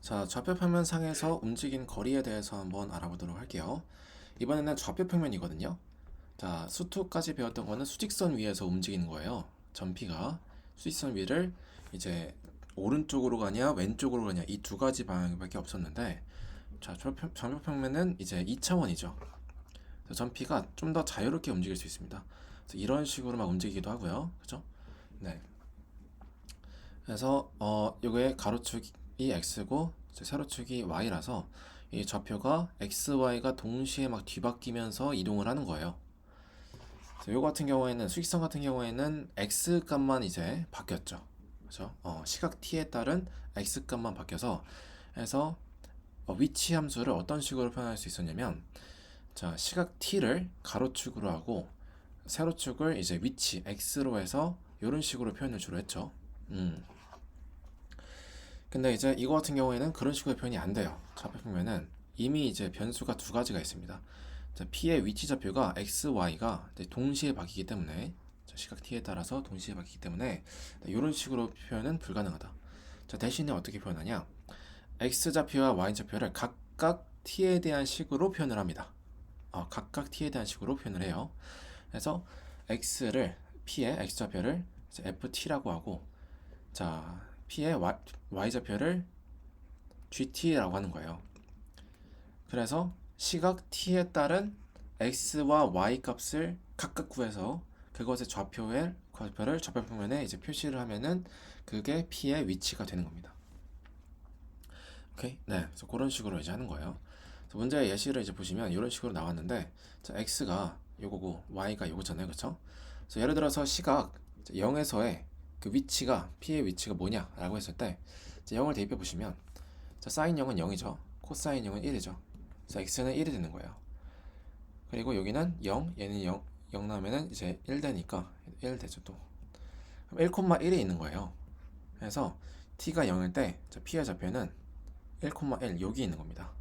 자, 좌표평면상에서 움직인 거리에 대해서 한번 알아보도록 할게요. 이번에는 좌표평면이거든요. 자, 수투까지 배웠던 거는 수직선 위에서 움직이는 거예요. 점피가 수직선 위를 이제 오른쪽으로 가냐 왼쪽으로 가냐 이 두 가지 방향밖에 없었는데, 자, 좌표평면은 이제 2차원이죠. 점피가 좀 더 자유롭게 움직일 수 있습니다. 그래서 이런 식으로 막 움직이기도 하고요. 그죠? 네. 그래서 요게 가로축이 x고 세로축이 y라서 이 좌표가 x, y가 동시에 막 뒤바뀌면서 이동을 하는 거예요. 요 같은 경우에는 수직선 같은 경우에는 x 값만 이제 바뀌었죠. 그죠? 시각 t에 따른 x 값만 바뀌어서 해서 위치 함수를 어떤 식으로 표현할 수 있었냐면, 자, 시각 t를 가로축으로 하고 세로축을 이제 위치 x로 해서 이런 식으로 표현을 주로 했죠. 근데 이제 이거 같은 경우에는 그런 식으로 표현이 안 돼요. 좌표평면은 이미 이제 변수가 두 가지가 있습니다. 자, P의 위치 좌표가 x, y가 동시에 바뀌기 때문에, 자, 시각 t에 따라서 동시에 바뀌기 때문에 이런 식으로 표현은 불가능하다. 자, 대신에 어떻게 표현하냐? x 좌표와 y 좌표를 각각 t에 대한 식으로 표현을 합니다. 각각 t에 대한 식으로 표현을 해요. 그래서 x를 P의 x 좌표를 ft라고 하고, 자, P의 y좌표를 gt라고 하는 거예요. 그래서 시각 t에 따른 x와 y 값을 각각 구해서 그것의 좌표를 좌표평면에 이제 표시를 하면은 그게 P의 위치가 되는 겁니다. 오케이? 네, 그래서 그런 식으로 이제 하는 거예요. 그래서 문제의 예시를 이제 보시면 이런 식으로 나왔는데, 자, x가 요거고 y가 요거잖아요, 그렇죠? 그래서 예를 들어서 시각 0에서의 그 위치가 P의 위치가 뭐냐라고 했을 때, 자, 0을 대입해 보시면, 자, 사인 0은 0이죠. 코사인 0은 1이죠. 그래서 x는 1이 되는 거예요. 그리고 여기는 0, 얘는 0 나오면은 이제 1 되니까 1 되죠 또. 그럼 1,1이 있는 거예요. 그래서 t가 0일 때, 자, P의 좌표는 1,1 여기 있는 겁니다.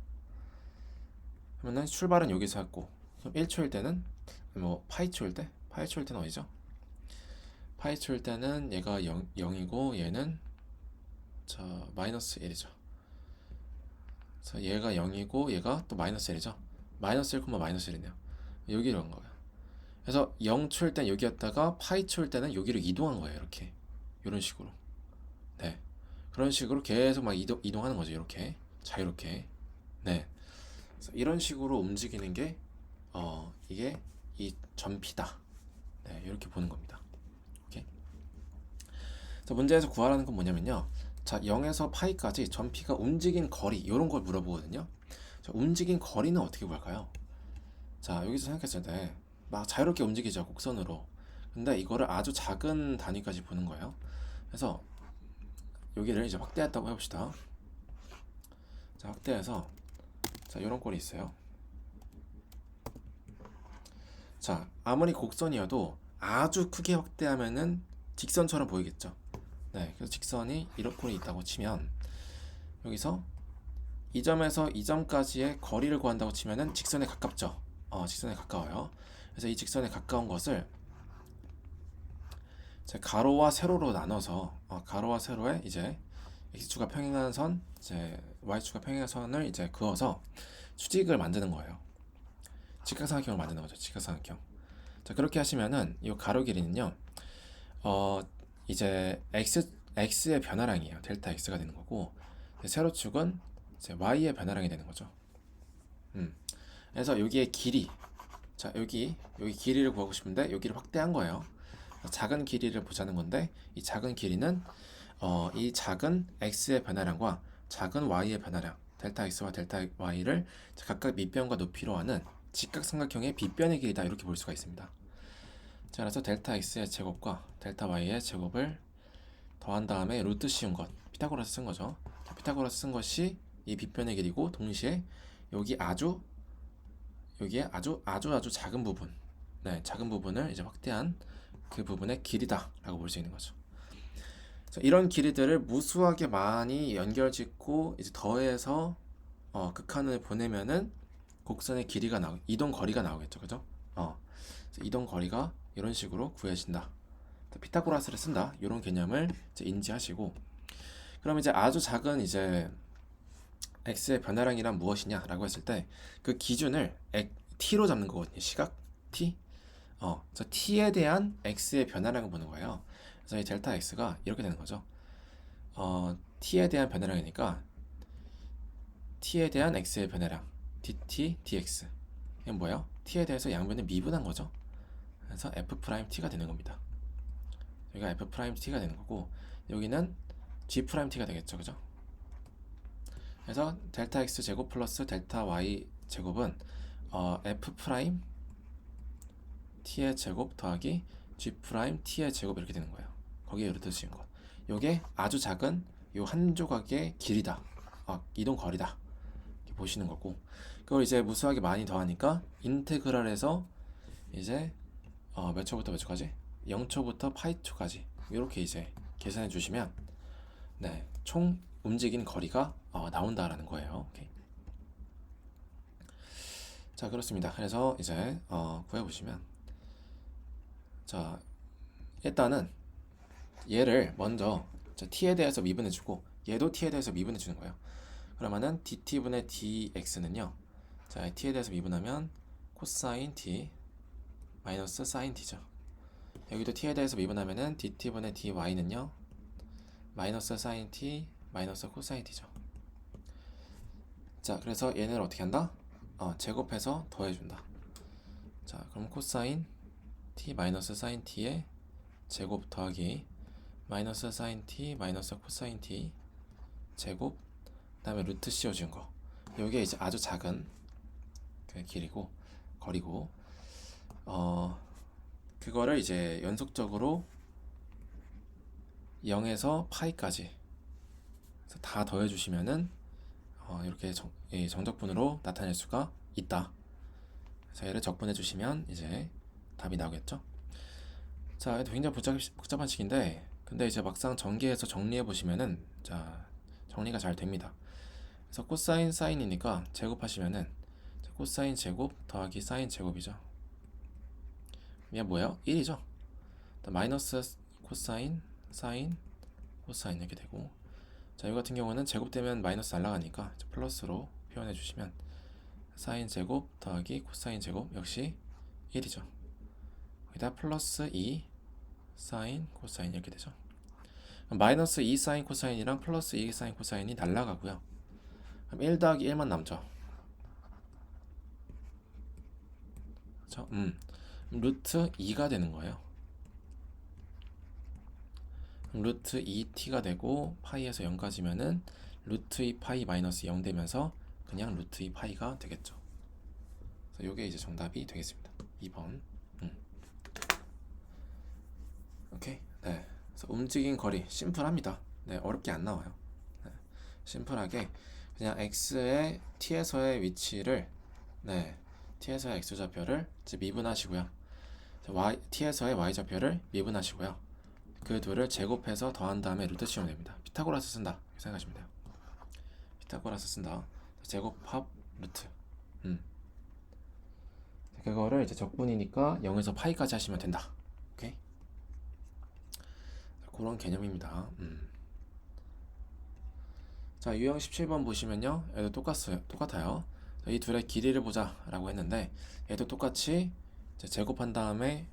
그러면은 출발은 여기서 했고, 그럼 1초일 때는 파이초일 때? 파이초일 때는 어디죠? 파이초일 때는 얘가 0이고 얘는 자 마이너스 1이죠. 그래서 얘가 0이고 얘가 또 마이너스 1이죠. 마이너스 1, 마이너스 1이네요. 여기로 간 거예요. 그래서 0초일 땐 여기였다가 파이초일 때는 여기로 이동한 거예요. 이렇게 이런 식으로. 네, 그런 식으로 계속 막 이동하는 거죠. 이렇게 자유롭게. 네, 그래서 이런 식으로 움직이는 게 이게 이 전피다. 네, 이렇게 보는 겁니다. 오케이. 그래서 문제에서 구하라는 건 뭐냐면요. 자, 0에서 파이까지 전피가 움직인 거리 이런 걸 물어보거든요. 자, 움직인 거리는 어떻게 구할까요? 자, 여기서 생각했을 때 막 자유롭게 움직이죠, 곡선으로. 근데 이거를 아주 작은 단위까지 보는 거예요. 그래서 여기를 이제 확대했다고 해봅시다. 자, 확대해서 자, 이런 꼴이 있어요. 자, 아무리 곡선이어도 아주 크게 확대하면은 직선처럼 보이겠죠. 네, 그래서 직선이 이런 꼴이 있다고 치면, 여기서 이 점에서 이 점까지의 거리를 구한다고 치면은 직선에 가깝죠. 직선에 가까워요. 그래서 이 직선에 가까운 것을 가로와 세로로 나눠서 가로와 세로에 이제 x축과 평행한 선, 이제 y축과 평행한 선을 이제 그어서 수직을 만드는 거예요. 직각삼각형을 만드는 거죠. 직각삼각형. 자, 그렇게 하시면은 이 가로 길이는요. 어 이제 x의 변화량이에요. 델타 x가 되는 거고, 세로축은 이제 y의 변화량이 되는 거죠. 그래서 여기에 길이, 자, 여기 길이를 구하고 싶은데 여기를 확대한 거예요. 작은 길이를 보자는 건데, 이 작은 길이는 이 작은 x의 변화량과 작은 y의 변화량 델타 x와 델타 y를 각각 밑변과 높이로 하는 직각삼각형의 빗변의 길이다, 이렇게 볼 수가 있습니다. 자, 그래서 델타 x의 제곱과 델타 y의 제곱을 더한 다음에 루트 씌운 것, 피타고라스 쓴 거죠. 자, 피타고라스 쓴 것이 이 빗변의 길이고, 동시에 여기에 아주 작은 부분, 네, 작은 부분을 이제 확대한 그 부분의 길이다라고 볼 수 있는 거죠. 자, 이런 길이들을 무수하게 많이 연결짓고 이제 더해서 극한을 보내면은 곡선의 길이가 이동 거리가 나오겠죠, 그죠? 이동 거리가 이런 식으로 구해진다. 피타고라스를 쓴다. 이런 개념을 이제 인지하시고, 그럼 이제 아주 작은 이제 x의 변화량이란 무엇이냐라고 했을 때 그 기준을 t로 잡는 거거든요. 시각 t. 그래서 t에 대한 x의 변화량을 보는 거예요. 그래서 이 델타 x가 이렇게 되는 거죠. t에 대한 변화량이니까 t에 대한 x의 변화량 dt dx. 이건 뭐예요? t에 대해서 양변을 미분한 거죠. 그래서 f't가 되는 겁니다. 여기가 f't가 되는 거고 여기는 g't가 되겠죠. 그죠? 그래서 델타 x 제곱 플러스 델타 y 제곱은 f 프라임 t의 제곱 더하기 g 프라임 t의 제곱 이렇게 되는 거예요. 거기에 루트 지은 것. 요게 아주 작은 요 한 조각의 길이다. 이동 거리다. 이렇게 보시는 거고 그걸 이제 무수하게 많이 더하니까 인테그랄에서 이제 몇 초부터 몇 초까지? 0초부터 파이초까지 이렇게 이제 계산해 주시면 네, 총 움직인 거리가 나온다라는 거예요. 오케이. 자, 그렇습니다. 그래서 이제 구해보시면 자, 일단은 얘를 먼저 t에 대해서 미분해주고 얘도 t에 대해서 미분해주는 거예요. 그러면은 dt분의 dx는요. 자, t에 대해서 미분하면 코사인 t 마이너스 사인 t죠. 여기도 t에 대해서 미분하면은 dt분의 dy는요. 마이너스 사인 t 마이너스 코사인 t죠. 자, 그래서 얘는 어떻게 한다? 제곱해서 더해준다. 자, 그럼 코사인 t 마이너스 사인 t의 제곱 더하기 마이너스 사인 t 마이너스 코사인 t 제곱 그다음에 루트 씌워준 거. 요게 이제 아주 작은 그 길이고 거리고 그거를 이제 연속적으로 0에서 파이까지 다 더해주시면은 이렇게 정적분으로 나타낼 수가 있다. 그래서 얘를 적분해주시면 이제 답이 나오겠죠. 자, 얘도 굉장히 복잡한 식인데 근데 이제 막상 전개해서 정리해보시면은 자, 정리가 잘 됩니다. 그래서 코사인 사인이니까 제곱하시면은 코사인 제곱 더하기 사인 제곱이죠. 이게 뭐예요? 1이죠. 마이너스 코사인 사인 코사인 이렇게 되고 자, 이 같은 경우는 제곱되면 마이너스 날라가니까 플러스로 표현해 주시면 사인 제곱 더하기 코사인 제곱 역시 1이죠. 여기다 플러스 2 사인 코사인 이렇게 되죠. 마이너스 2 사인 코사인이랑 플러스 2 사인 코사인이 날라가고요. 그럼 1 더하기 1만 남죠. 그렇죠? 루트 2가 되는 거예요. 루트 2t가 되고 파이에서 0까지면은 루트 2 파이 마이너스 0 되면서 그냥 루트 2 파이가 되겠죠. 그래서 요게 이제 정답이 되겠습니다. 2번. 오케이. 네. 그래서 움직인 거리 심플합니다. 네, 어렵게 안 나와요. 네, 심플하게 그냥 x의 t에서의 위치를 네, t에서의 x 좌표를 이제 미분하시고요. t에서의 y 좌표를 미분하시고요. 그 둘을 제곱해서 더한 다음에 루트 치우면 됩니다. 피타고라스 쓴다 이렇게 생각하시면 돼요. 피타고라스 쓴다. 제곱합 루트. 그거를 이제 적분이니까 0에서 파이까지 하시면 된다. 오케이. 그런 개념입니다. 자, 유형 17번 보시면요. 얘도 똑같아요. 이 둘의 길이를 보자 라고 했는데 얘도 똑같이 이제 제곱한 다음에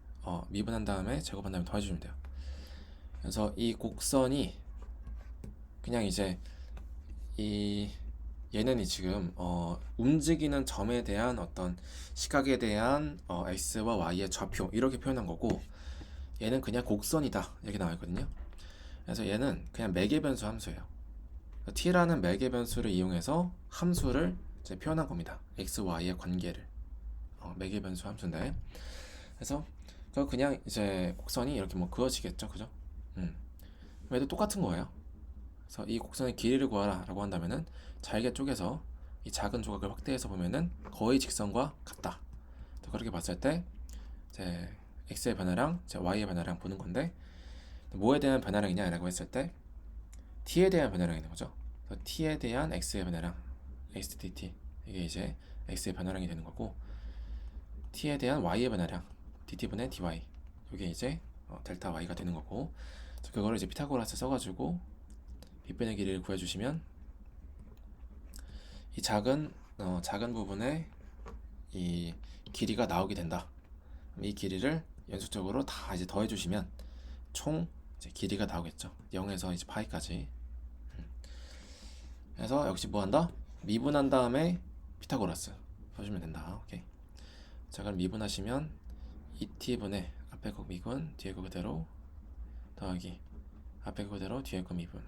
미분한 다음에 제곱한 다음에 더해주면 돼요. 그래서 이 곡선이 그냥 이제 얘는 지금 움직이는 점에 대한 어떤 시각에 대한 x와 y의 좌표 이렇게 표현한 거고 얘는 그냥 곡선이다 이렇게 나와 있거든요. 그래서 얘는 그냥 매개변수 함수예요. t라는 매개변수를 이용해서 함수를 이제 표현한 겁니다. x, y의 관계를 매개변수 함수인데 그래서 그냥 이제 곡선이 이렇게 뭐 그어지겠죠, 그죠? 얘도 똑같은 거예요. 그래서 이 곡선의 길이를 구하라 라고 한다면은 잘게 쪼개서 이 작은 조각을 확대해서 보면은 거의 직선과 같다. 그렇게 봤을 때 이제 x의 변화량, y의 변화량 보는 건데 뭐에 대한 변화량이냐 라고 했을 때 t에 대한 변화량이 있는 거죠. 그래서 t에 대한 x의 변화량 x dt 이게 이제 x의 변화량이 되는 거고 t에 대한 y의 변화량 dt분의 dy 이게 이제 델타 y가 되는 거고 그거를 이제 피타고라스 써가지고 빗변의 길이를 구해주시면 이 작은 부분에 이 길이가 나오게 된다. 이 길이를 연속적으로 다 이제 더해주시면 총 이제 길이가 나오겠죠. 0에서 이제 파이까지. 그래서 역시 뭐 한다? 미분한 다음에 피타고라스 써주면 된다. 오케이. 자, 그럼 미분하시면 2t분의 앞에 거 미분, 뒤에 거 그대로 더하기 앞에 거 그대로 뒤에 거 미분.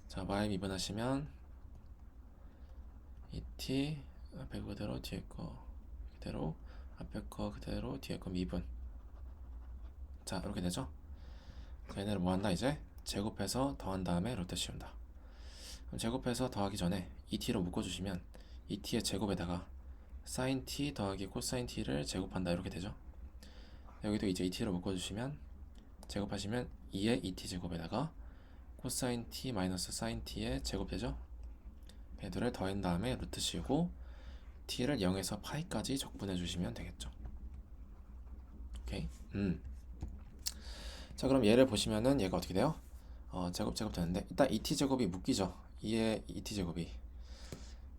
자, y 미분하시면 2t 앞에 거 그대로 뒤에 거 그대로 앞에 거 그대로 뒤에 거 미분. 자, 이렇게 되죠. 자, 얘네를 뭐 한다? 이제 제곱해서 더한 다음에 루트 씌운다. 그럼 제곱해서 더하기 전에 2t로 묶어주시면 2t의 제곱에다가 sin t 더하기 코사인 t를 제곱한다. 이렇게 되죠. 여기도 이제 2t로 묶어주시면 제곱하시면 2의 2t 제곱에다가 코사인 t 마이너스 사인 t의 제곱되죠. 얘들을 더한 다음에 루트 씌우고 t를 0에서 파이까지 적분해 주시면 되겠죠. 오케이. 자, 그럼 얘를 보시면은 얘가 어떻게 돼요? 제곱 되는데 일단 2t 제곱이 묶이죠. 2의 2t 제곱이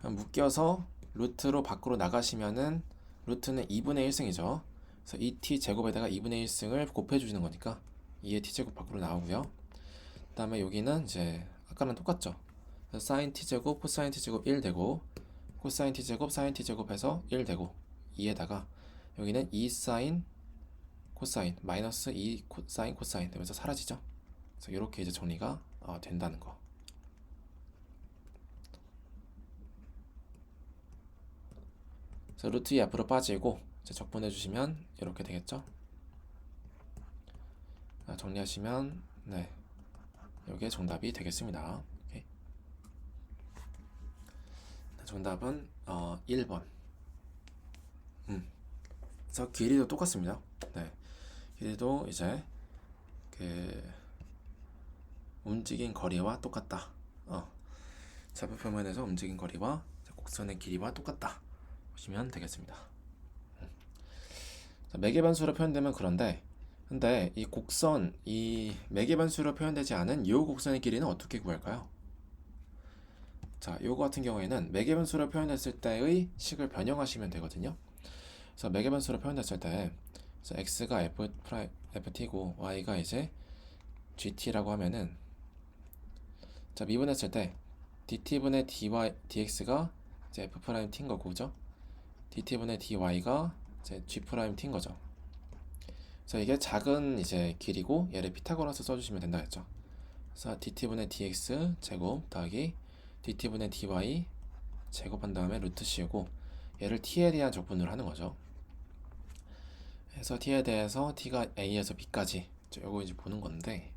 묶여서 루트로 밖으로 나가시면은 루트는 2분의 1승이죠. 그래서 2t 제곱에다가 2분의 1승을 곱해 주시는 거니까 2의 t 제곱 밖으로 나오고요. 그 다음에 여기는 이제 아까랑 똑같죠. 사인 t 제곱, 코사인 t 제곱 1 되고 코사인 t 제곱, 사인 t 제곱 해서 1 되고 2에다가 여기는 2 사인 코사인 마이너스 2 사인 코사인 되면서 사라지죠. 그래서 이렇게 이제 정리가 된다는 거. 그래서 루트 2 앞으로 빠지고 이제 적분해 주시면 이렇게 되겠죠. 정리하시면 네, 이게 정답이 되겠습니다. 오케이. 정답은 1번. 그래서 길이도 똑같습니다. 네, 길이도 이제 그 움직인 거리와 똑같다. 좌표 표면에서 움직인 거리와 곡선의 길이와 똑같다 보시면 되겠습니다. 매개반수로 표현되면 그런데 근데 이 곡선, 이 매개반수로 표현되지 않은 이 곡선의 길이는 어떻게 구할까요? 자, 요거 같은 경우에는 매개반수로 표현했을 때의 식을 변형하시면 되거든요. 그래서 매개반수로 표현했을 때 x가 ft고 y가 이제 gt라고 하면은 자, 미분했을 때 dt분의 dy, dx가 이제 f't인 거고, 그죠? dt분의 dy가 이제 g't인 거죠. 그래서 이게 작은 이제 길이고 얘를 피타고라스 써주시면 된다 했죠. 그래서 dt분의 dx 제곱 더하기 dt분의 dy 제곱한 다음에 루트 씌우고 얘를 t에 대한 적분을 하는 거죠. 그래서 t에 대해서 t가 a에서 b까지 요거 이제 보는 건데,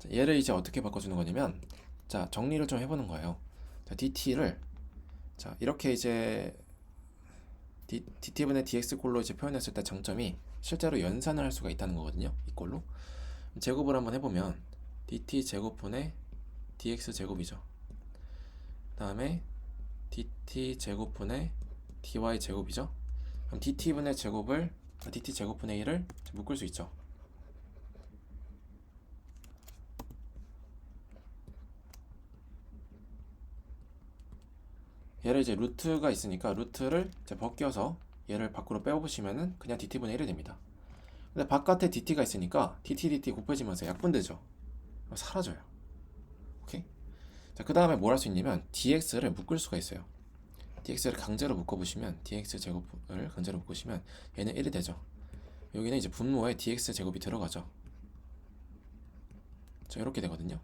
자, 얘를 이제 어떻게 바꿔주는 거냐면, 자, 정리를 좀 해보는 거예요. 자, dt를 자, 이렇게 이제 dt분의 dx 꼴로 이제 표현했을 때 장점이 실제로 연산을 할 수가 있다는 거거든요. 이 꼴로 제곱을 한번 해보면 dt 제곱분의 dx 제곱이죠. 다음에 dt 제곱분의 dy 제곱이죠. 그럼 dt분의 제곱을 dt 제곱분의 1을 묶을 수 있죠. 얘를 이제 루트가 있으니까 루트를 이제 벗겨서 얘를 밖으로 빼보시면은 그냥 dt분의 1이 됩니다. 근데 바깥에 dt가 있으니까 dt 곱해지면서 약분되죠. 사라져요. 오케이? 자, 그 다음에 뭘 할 수 있냐면 dx를 묶을 수가 있어요. dx를 강제로 묶어보시면 dx 제곱을 강제로 묶으시면 얘는 1이 되죠. 여기는 이제 분모에 dx 제곱이 들어가죠. 자, 이렇게 되거든요.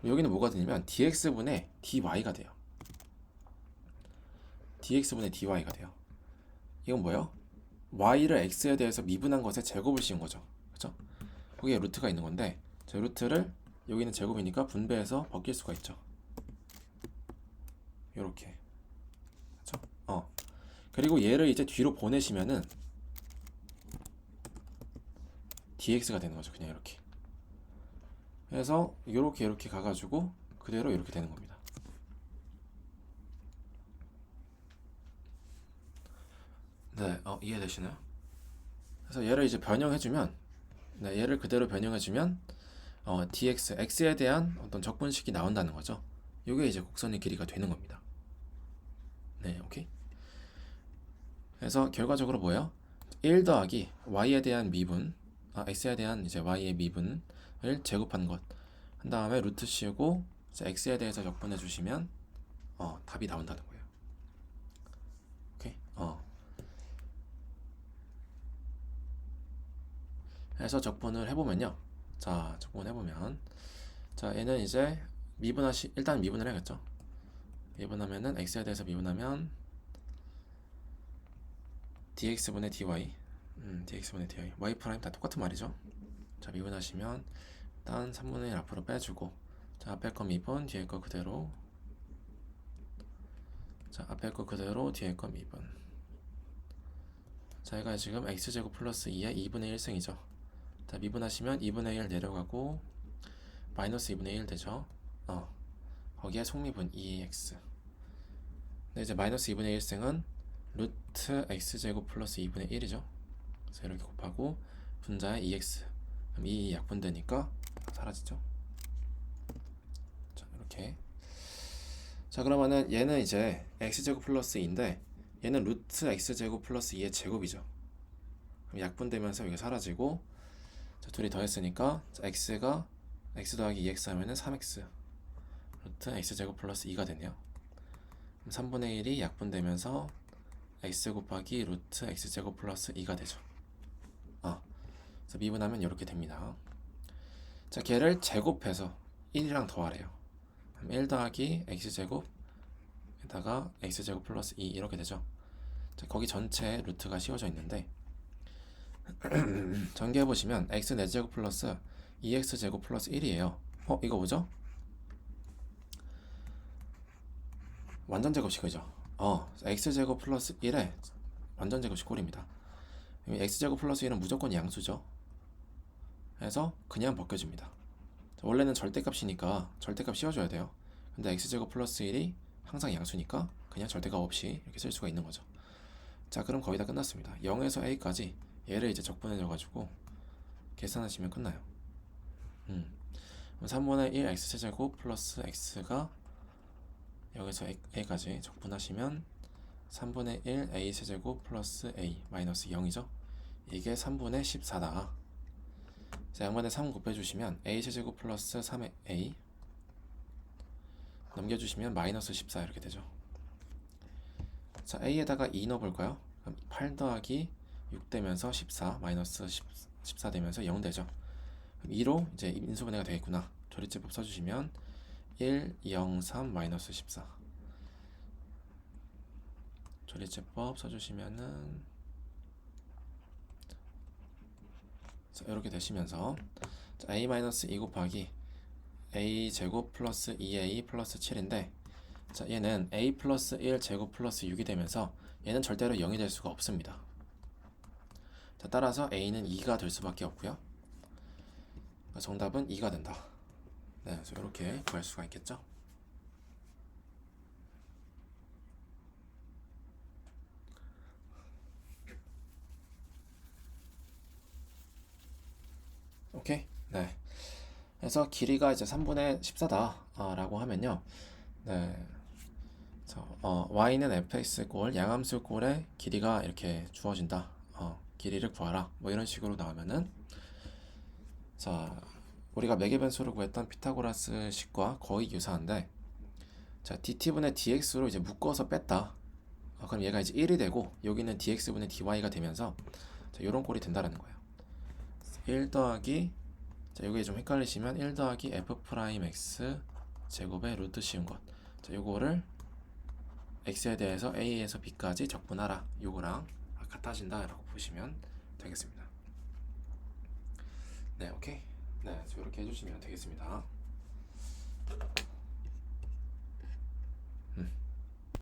여기는 뭐가 되냐면 dx분의 dy가 돼요. dx분의 dy가 돼요. 이건 뭐예요? y를 x에 대해서 미분한 것에 제곱을 씌운 거죠. 그렇죠? 거기에 루트가 있는 건데 저 루트를 여기는 제곱이니까 분배해서 벗길 수가 있죠. 요렇게. 그렇죠? 그리고 얘를 이제 뒤로 보내시면은 dx가 되는 거죠. 그냥 이렇게. 그래서 이렇게 가가지고 그대로 이렇게 되는 겁니다. 네, 이해되시나요? 그래서 얘를 이제 변형해주면, 네, 얘를 그대로 변형해주면, x에 대한 어떤 적분식이 나온다는 거죠. 이게 이제 곡선의 길이가 되는 겁니다. 네, 오케이. 그래서 결과적으로 뭐예요? 1 더하기 y에 대한 미분, x에 대한 이제 y의 미분을 제곱한 것. 한 다음에 루트 씌우고 이제 x에 대해서 적분해 주시면 답이 나온다는 거예요. 오케이. 해서 적분을 해보면요. 자, 적분해보면 자, 얘는 이제 일단 미분을 해야겠죠. 미분하면은 x에 대해서 미분하면 dx분의 dy, dx분의 dy, y 프라임 다 똑같은 말이죠. 자, 미분하시면 일단 3분의 1 앞으로 빼주고, 자, 앞에 거 미분, 뒤에 거 그대로, 자, 앞에 거 그대로, 뒤에 거 미분. 자, 얘가 지금 x제곱 플러스 2의 2분의 1승이죠. 자, 미분하시면 2분의 1 내려가고 마이너스 2분의 1 되죠. 거기에 속미분 2x. 근데 이제 마이너스 2분의 1승은 루트 x제곱 플러스 2분의 1이죠. 그래서 이렇게 곱하고 분자에 2x. 그럼 2 약분되니까 사라지죠. 자, 이렇게. 자, 그러면은 얘는 이제 x제곱 플러스 2인데 얘는 루트 x제곱 플러스 2의 제곱이죠. 그럼 약분되면서 이게 사라지고, 자, 둘이 더했으니까 x가 x 더하기 2x 하면은 3x 루트 x제곱 플러스 2가 되네요. 그럼 3분의 1이 약분되면서 x 곱하기 루트 x제곱 플러스 2가 되죠. 그래서 미분하면 이렇게 됩니다. 자, 걔를 제곱해서 1이랑 더하래요. 그럼 1 더하기 x제곱 에다가 x제곱 플러스 2 이렇게 되죠. 자, 거기 전체에 루트가 씌워져 있는데 전개해보시면 x 4제곱 플러스 2x제곱 플러스 1이에요. 이거 뭐죠? 완전 제곱식 그죠? x제곱 플러스 1에 완전 제곱식 꼴입니다. x제곱 플러스 1은 무조건 양수죠. 그래서 그냥 벗겨집니다. 원래는 절대값이니까 절대값 씌워줘야 돼요. 근데 x제곱 플러스 1이 항상 양수니까 그냥 절대값 없이 이렇게 쓸 수가 있는 거죠. 자, 그럼 거의 다 끝났습니다. 0에서 a까지 얘를 이제 적분해줘가지고 계산하시면 끝나요. 그럼 3분의 1 x제곱 플러스 x가 여기서 a까지 적분하시면 3분의 1 a 세제곱 플러스 a 마이너스 0이죠. 이게 3분의 14다. 자, 양반에 3 곱해주시면 a 세제곱 플러스 3의 a 넘겨주시면 마이너스 14 이렇게 되죠. 자, a에다가 2 넣어볼까요? 그럼 8 더하기 6 되면서 14 마이너스 14 되면서 0 되죠. 그럼 2로 이제 인수분해가 되겠구나. 조리제법 써주시면 1, 0, 3 마이너스 14. 조리제법 써주시면은 자, 이렇게 되시면서 자, a-2 곱하기 a 제곱 플러스 2a 플러스 7인데 자, 얘는 a 플러스 1 제곱 플러스 6이 되면서 얘는 절대로 0이 될 수가 없습니다. 자, 따라서 a는 2가 될 수밖에 없고요. 정답은 2가 된다. 네, 그래서 이렇게 구할 수가 있겠죠. 오케이. 네. 그래서 길이가 이제 3분의 14다 라고 하면요. 네. y는 fx 꼴 양함수 꼴의 길이가 이렇게 주어진다. 길이를 구하라. 뭐 이런 식으로 나오면은 자, 우리가 매개 변수로 구했던 피타고라스 식과 거의 유사한데 자, dt분의 dx로 이제 묶어서 뺐다. 그럼 얘가 이제 1이 되고 여기는 dx분의 dy가 되면서 자, 이런 꼴이 된다라는 거예요. 1 더하기 자, 여기 좀 헷갈리시면 1 더하기 f 프라임 x 제곱의 루트 씌운 것. 자, 요거를 x에 대해서 a에서 b까지 적분하라. 요거랑 같아진다 라고 보시면 되겠습니다. 네, 오케이. 네, 이렇게 해주시면 되겠습니다.